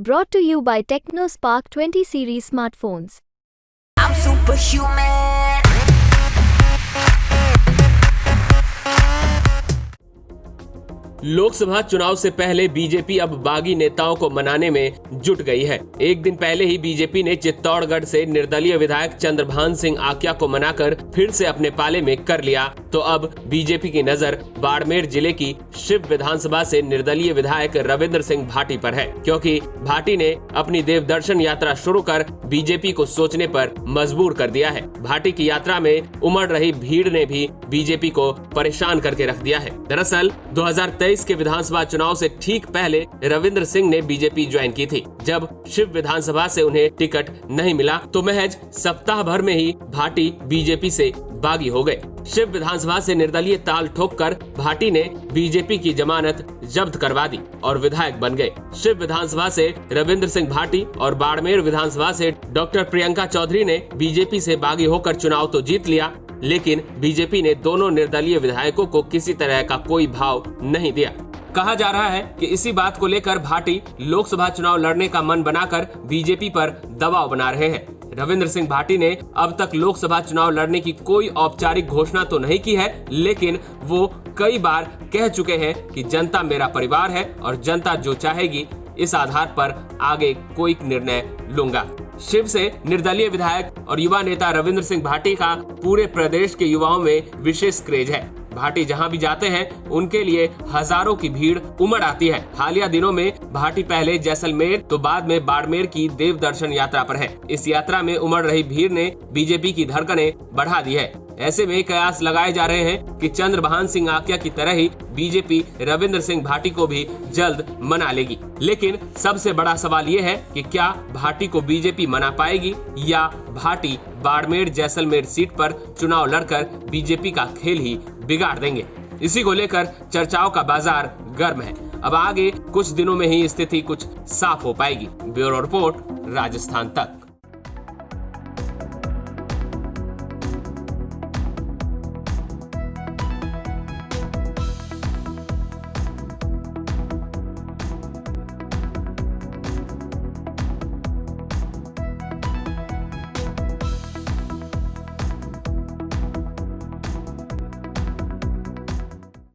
Brought to you by TechnoSpark 20 series smartphones. I'm superhuman. Lok Sabha चुनाव से पहले बीजेपी अब बागी नेताओं को मनाने में जुट गई है। एक दिन पहले ही बीजेपी ने चित्तौड़गढ़ से निर्दलीय विधायक चंद्रभान सिंह आक्या को मनाकर फिर से अपने पाले में कर लिया, तो अब बीजेपी की नजर बाड़मेर जिले की शिव विधानसभा से निर्दलीय विधायक रविंद्र सिंह भाटी पर है, क्योंकि भाटी ने अपनी देवदर्शन यात्रा शुरू कर बीजेपी को सोचने पर मजबूर कर दिया है। भाटी की यात्रा में उमड़ रही भीड़ ने भी बीजेपी को परेशान करके रख दिया है। दरअसल 2023 के विधानसभा चुनाव से ठीक पहले रविंद्र सिंह ने बीजेपी ज्वाइन की थी। जब शिव विधानसभा से उन्हें टिकट नहीं मिला तो महज सप्ताह भर में ही भाटी बीजेपी से बागी हो गए। शिव विधानसभा से निर्दलीय ताल ठोककर भाटी ने बीजेपी की जमानत जब्त करवा दी और विधायक बन गए। शिव विधानसभा से रविंद्र सिंह भाटी और बाड़मेर विधानसभा से डॉक्टर प्रियंका चौधरी ने बीजेपी से बागी होकर चुनाव तो जीत लिया, लेकिन बीजेपी ने दोनों निर्दलीय विधायकों को किसी तरह का कोई भाव नहीं दिया। कहा जा रहा है कि इसी बात को लेकर भाटी लोकसभा चुनाव लड़ने का मन बनाकर बीजेपी पर दबाव बना रहे हैं। रविंद्र सिंह भाटी ने अब तक लोकसभा चुनाव लड़ने की कोई औपचारिक घोषणा तो नहीं की है, लेकिन वो कई बार कह चुके हैं कि जनता मेरा परिवार है और जनता जो चाहेगी इस आधार पर आगे कोई निर्णय लूंगा। शिव से निर्दलीय विधायक और युवा नेता रविंद्र सिंह भाटी का पूरे प्रदेश के युवाओं में विशेष क्रेज है। भाटी जहां भी जाते हैं उनके लिए हजारों की भीड़ उमड़ आती है। हालिया दिनों में भाटी पहले जैसलमेर तो बाद में बाड़मेर की देवदर्शन यात्रा पर है। इस यात्रा में उमड़ रही भीड़ ने बीजेपी की धड़कनें बढ़ा दी है। ऐसे में कयास लगाए जा रहे हैं कि चंद्रभान सिंह आक्या की तरह ही बीजेपी रविंद्र सिंह भाटी को भी जल्द मना लेगी। लेकिन सबसे बड़ा सवाल ये है कि क्या भाटी को बीजेपी मना पाएगी या भाटी बाड़मेर जैसलमेर सीट पर चुनाव लड़कर बीजेपी का खेल ही बिगाड़ देंगे। इसी को लेकर चर्चाओं का बाजार गर्म है। अब आगे कुछ दिनों में ही स्थिति कुछ साफ हो पाएगी। ब्यूरो रिपोर्ट, राजस्थान तक।